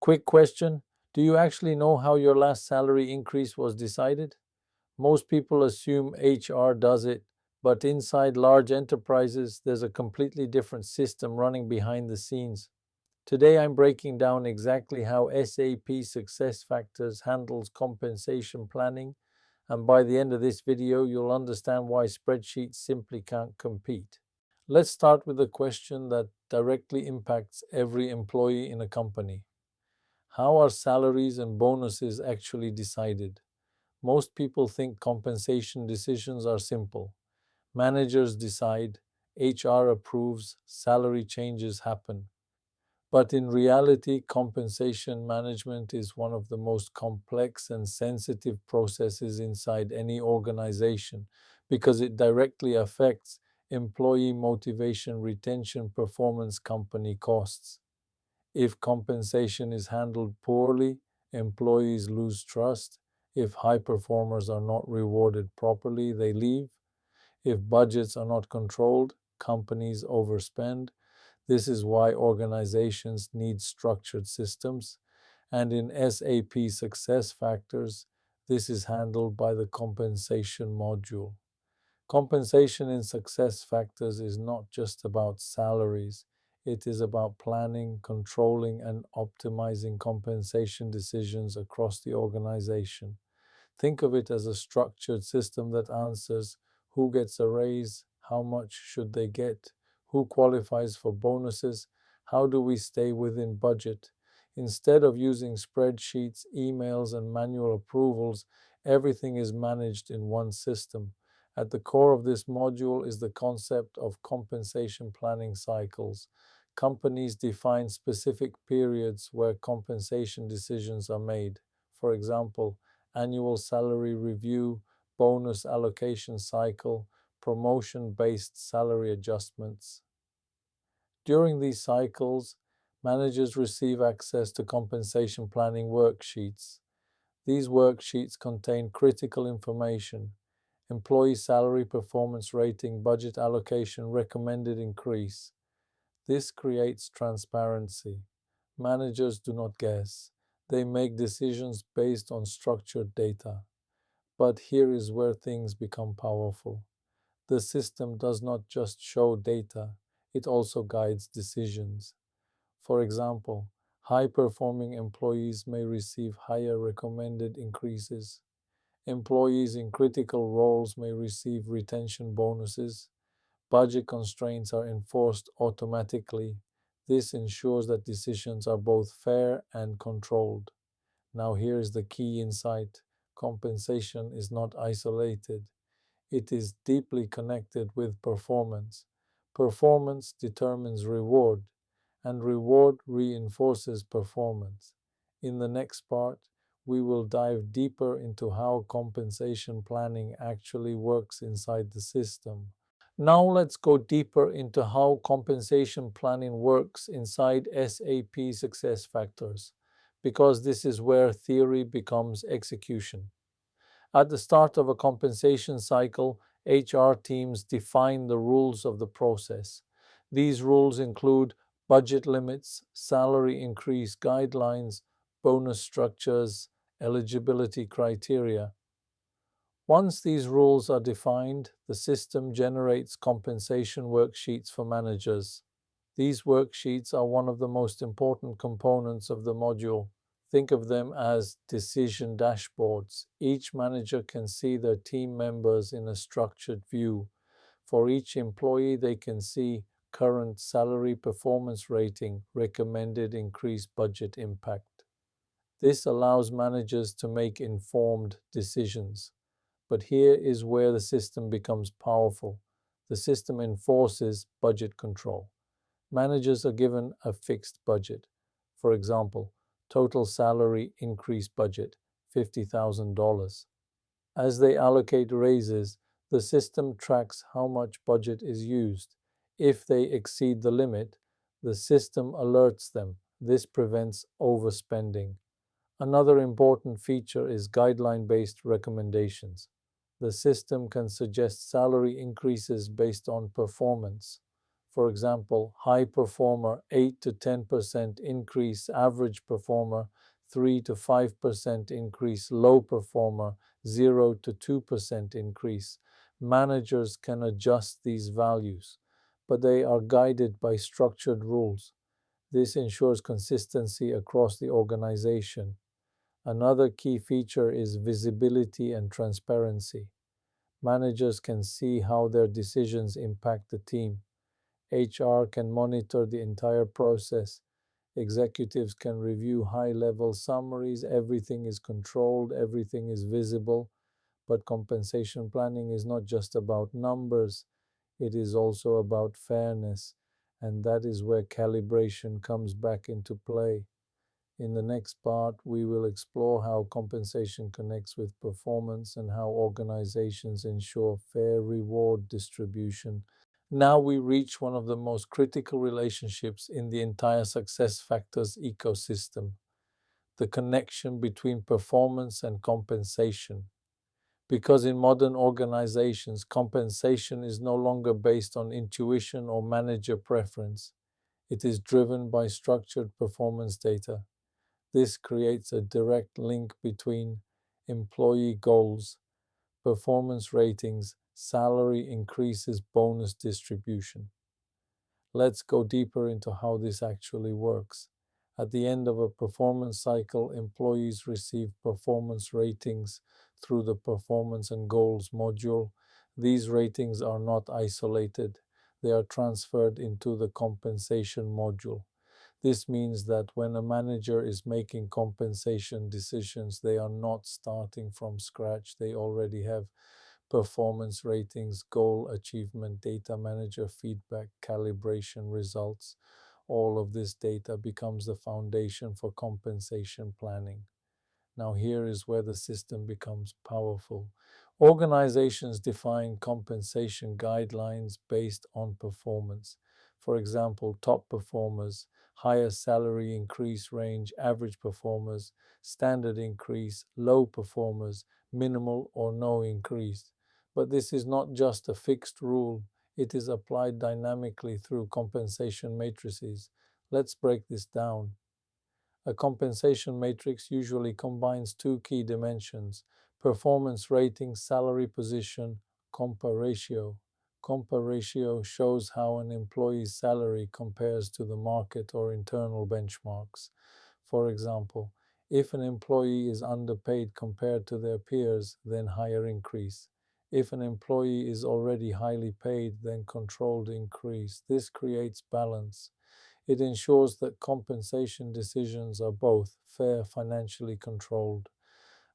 Quick question. Do you actually know how your last salary increase was decided? Most people assume HR does it, but inside large enterprises, there's a completely different system running behind the scenes. Today, I'm breaking down exactly how SAP SuccessFactors handles compensation planning, and by the end of this video, you'll understand why spreadsheets simply can't compete. Let's start with a question that directly impacts every employee in a company. How are salaries and bonuses actually decided? Most people think compensation decisions are simple. Managers decide, HR approves, salary changes happen. But in reality, compensation management is one of the most complex and sensitive processes inside any organization because it directly affects employee motivation, retention, performance, company costs. If compensation is handled poorly, employees lose trust. If high performers are not rewarded properly, they leave. If budgets are not controlled, companies overspend. This is why organizations need structured systems. And in SAP SuccessFactors, this is handled by the compensation module. Compensation in SuccessFactors is not just about salaries. It is about planning, controlling, and optimizing compensation decisions across the organization. Think of it as a structured system that answers who gets a raise, how much should they get, who qualifies for bonuses, how do we stay within budget. Instead of using spreadsheets, emails, and manual approvals, everything is managed in one system. At the core of this module is the concept of compensation planning cycles. Companies define specific periods where compensation decisions are made. For example, annual salary review, bonus allocation cycle, promotion-based salary adjustments. During these cycles, managers receive access to compensation planning worksheets. These worksheets contain critical information: employee salary, performance rating, budget allocation, recommended increase. This creates transparency. Managers do not guess. They make decisions based on structured data. But here is where things become powerful. The system does not just show data, it also guides decisions. For example, high-performing employees may receive higher recommended increases. Employees in critical roles may receive retention bonuses. Budget constraints are enforced automatically. This ensures that decisions are both fair and controlled. Now here is the key insight. Compensation is not isolated. It is deeply connected with performance. Performance determines reward, and reward reinforces performance. In the next part, we will dive deeper into how compensation planning actually works inside the system. Now let's go deeper into how compensation planning works inside SAP SuccessFactors, because this is where theory becomes execution. At the start of a compensation cycle, HR teams define the rules of the process. These rules include budget limits, salary increase guidelines, bonus structures, eligibility criteria. Once these rules are defined, the system generates compensation worksheets for managers. These worksheets are one of the most important components of the module. Think of them as decision dashboards. Each manager can see their team members in a structured view. For each employee, they can see current salary, performance rating, recommended increase, budget impact. This allows managers to make informed decisions. But here is where the system becomes powerful. The system enforces budget control. Managers are given a fixed budget. For example, total salary increase budget, $50,000. As they allocate raises, the system tracks how much budget is used. If they exceed the limit, the system alerts them. This prevents overspending. Another important feature is guideline-based recommendations. The system can suggest salary increases based on performance. For example, high performer 8 to 10% increase, average performer 3 to 5% increase, low performer 0 to 2% increase. Managers can adjust these values, but they are guided by structured rules. This ensures consistency across the organization. Another key feature is visibility and transparency. Managers can see how their decisions impact the team. HR can monitor the entire process. Executives can review high-level summaries. Everything is controlled, everything is visible. But compensation planning is not just about numbers, it is also about fairness, and that is where calibration comes back into play. In the next part, we will explore how compensation connects with performance and how organizations ensure fair reward distribution. Now we reach one of the most critical relationships in the entire SuccessFactors ecosystem, the connection between performance and compensation. Because in modern organizations, compensation is no longer based on intuition or manager preference. It is driven by structured performance data. This creates a direct link between employee goals, performance ratings, salary increases, bonus distribution. Let's go deeper into how this actually works. At the end of a performance cycle, employees receive performance ratings through the Performance and Goals module. These ratings are not isolated, they are transferred into the Compensation module. This means that when a manager is making compensation decisions, they are not starting from scratch. They already have performance ratings, goal achievement, data manager feedback, calibration results. All of this data becomes the foundation for compensation planning. Now, here is where the system becomes powerful. Organizations define compensation guidelines based on performance. For example, top performers, higher salary increase range, average performers, standard increase, low performers, minimal or no increase. But this is not just a fixed rule, it is applied dynamically through compensation matrices. Let's break this down. A compensation matrix usually combines two key dimensions: performance rating, salary position, compa ratio. Compa ratio shows how an employee's salary compares to the market or internal benchmarks. For example, if an employee is underpaid compared to their peers, then higher increase. If an employee is already highly paid, then controlled increase. This creates balance. It ensures that compensation decisions are both fair, financially controlled.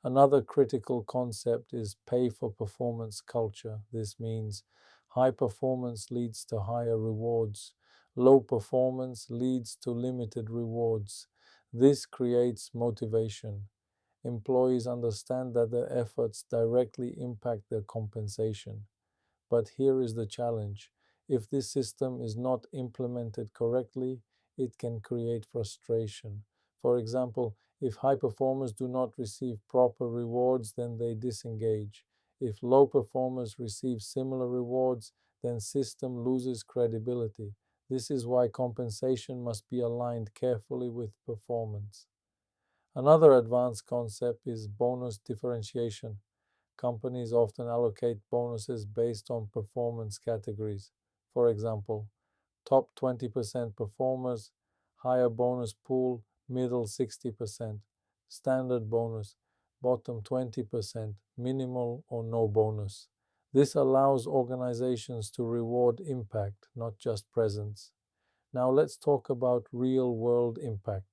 Another critical concept is pay for performance culture. This means high performance leads to higher rewards. Low performance leads to limited rewards. This creates motivation. Employees understand that their efforts directly impact their compensation. But here is the challenge. If this system is not implemented correctly, it can create frustration. For example, if high performers do not receive proper rewards, then they disengage. If low performers receive similar rewards, then system loses credibility. This is why compensation must be aligned carefully with performance. Another advanced concept is bonus differentiation. Companies often allocate bonuses based on performance categories. For example, top 20% performers, higher bonus pool, middle 60%, standard bonus, bottom 20%, minimal or no bonus. This allows organizations to reward impact, not just presence. Now let's talk about real-world impact.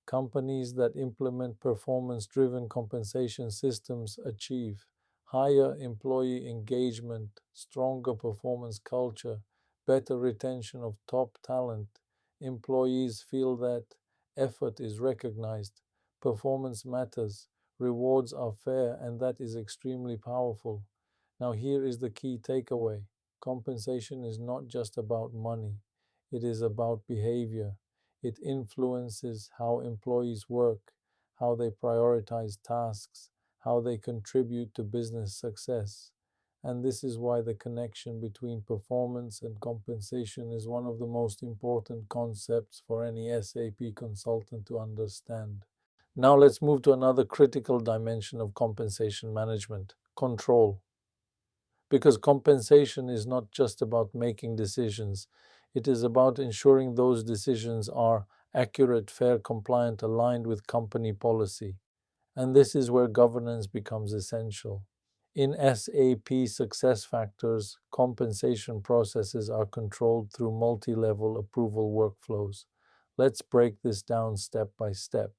Companies that implement performance-driven compensation systems achieve higher employee engagement, stronger performance culture, better retention of top talent. Employees feel that effort is recognized, performance matters, rewards are fair, and that is extremely powerful. Now, here is the key takeaway. Compensation is not just about money, it is about behavior. It influences how employees work, how they prioritize tasks, how they contribute to business success. And this is why the connection between performance and compensation is one of the most important concepts for any SAP consultant to understand. Now let's move to another critical dimension of compensation management: control. Because compensation is not just about making decisions, it is about ensuring those decisions are accurate, fair, compliant, aligned with company policy. And this is where governance becomes essential. In SAP SuccessFactors, compensation processes are controlled through multi-level approval workflows. Let's break this down step by step.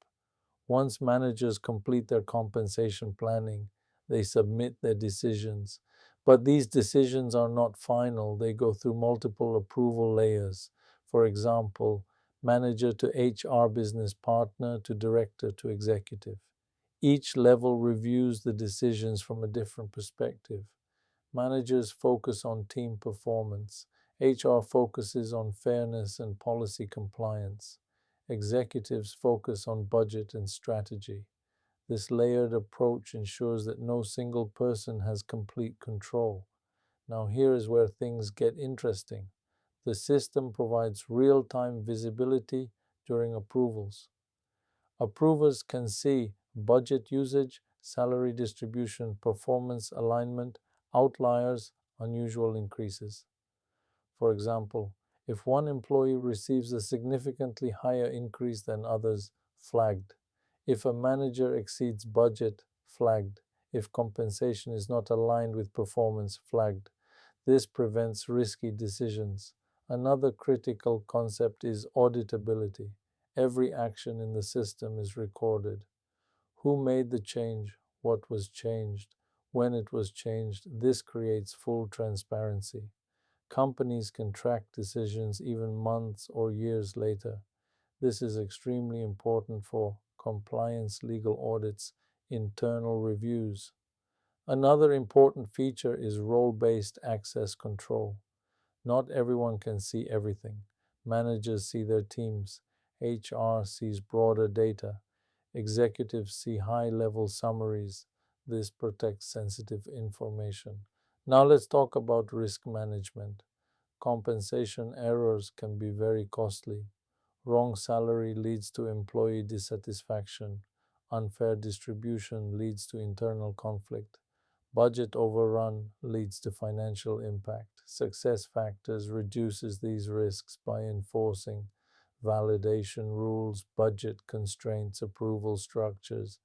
Once managers complete their compensation planning, they submit their decisions. But these decisions are not final, they go through multiple approval layers. For example, manager to HR business partner to director to executive. Each level reviews the decisions from a different perspective. Managers focus on team performance. HR focuses on fairness and policy compliance. Executives focus on budget and strategy. This layered approach ensures that no single person has complete control. Now, here is where things get interesting. The system provides real-time visibility during approvals. Approvers can see budget usage, salary distribution, performance alignment, outliers, unusual increases. For example, if one employee receives a significantly higher increase than others, flagged. If a manager exceeds budget, flagged. If compensation is not aligned with performance, flagged. This prevents risky decisions. Another critical concept is auditability. Every action in the system is recorded. Who made the change? What was changed? When it was changed? This creates full transparency. Companies can track decisions even months or years later. This is extremely important for compliance, legal audits, internal reviews. Another important feature is role-based access control. Not everyone can see everything. Managers see their teams. HR sees broader data. Executives see high-level summaries. This protects sensitive information. Now let's talk about risk management. Compensation errors can be very costly. Wrong salary leads to employee dissatisfaction. Unfair distribution leads to internal conflict. Budget overrun leads to financial impact. SuccessFactors reduces these risks by enforcing validation rules, budget constraints, approval structures.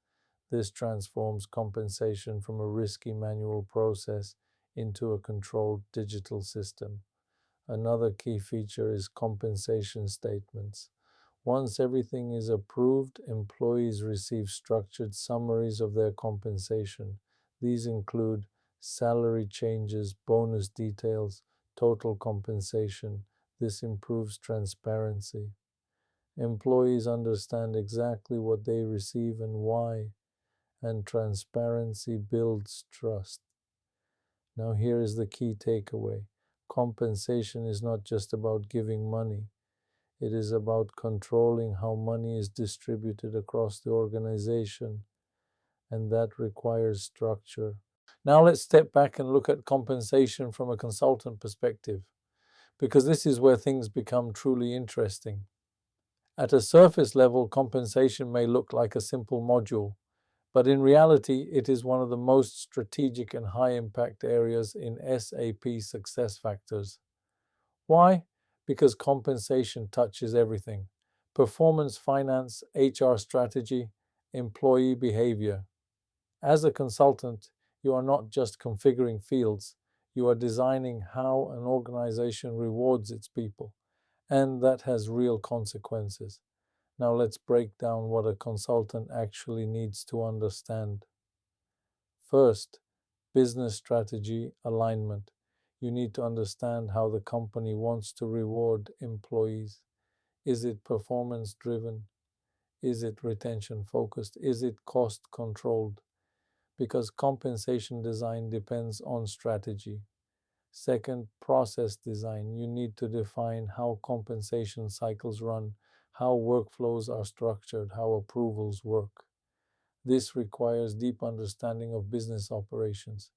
This transforms compensation from a risky manual process into a controlled digital system. Another key feature is compensation statements. Once everything is approved, employees receive structured summaries of their compensation. These include salary changes, bonus details, total compensation. This improves transparency. Employees understand exactly what they receive and why, and transparency builds trust. Now, here is the key takeaway. Compensation is not just about giving money. It is about controlling how money is distributed across the organization, and that requires structure. Now let's step back and look at compensation from a consultant perspective, because this is where things become truly interesting. At a surface level, compensation may look like a simple module, but in reality, it is one of the most strategic and high-impact areas in SAP SuccessFactors. Why? Because compensation touches everything: performance, finance, HR strategy, employee behavior. As a consultant, you are not just configuring fields, you are designing how an organization rewards its people, and that has real consequences. Now let's break down what a consultant actually needs to understand. First, business strategy alignment. You need to understand how the company wants to reward employees. Is it performance driven? Is it retention focused? Is it cost controlled? Because compensation design depends on strategy. Second, process design. You need to define how compensation cycles run, how workflows are structured, how approvals work. This requires deep understanding of business operations.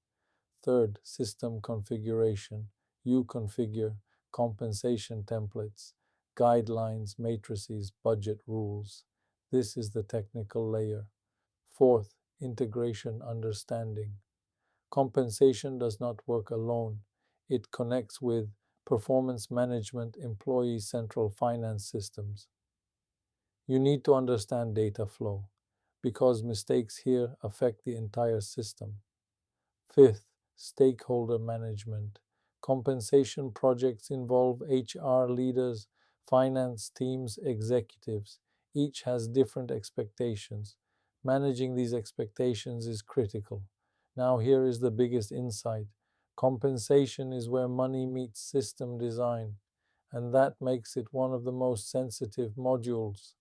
Third, system configuration. You configure compensation templates, guidelines, matrices, budget rules. This is the technical layer. Fourth, integration understanding. Compensation does not work alone. It connects with performance management, employee central finance systems. You need to understand data flow because mistakes here affect the entire system. Fifth, stakeholder management. Compensation projects involve HR leaders, finance teams, executives. Each has different expectations. Managing these expectations is critical. Now, here is the biggest insight. Compensation is where money meets system design, and that makes it one of the most sensitive modules.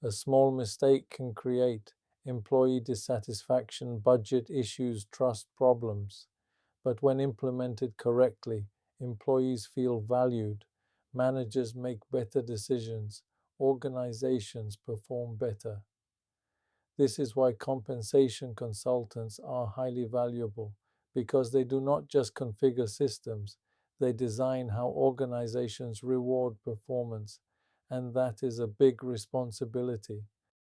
A small mistake can create employee dissatisfaction, budget issues, trust problems. But when implemented correctly, employees feel valued, managers make better decisions, organizations perform better. This is why compensation consultants are highly valuable, because they do not just configure systems, they design how organizations reward performance, and that is a big responsibility.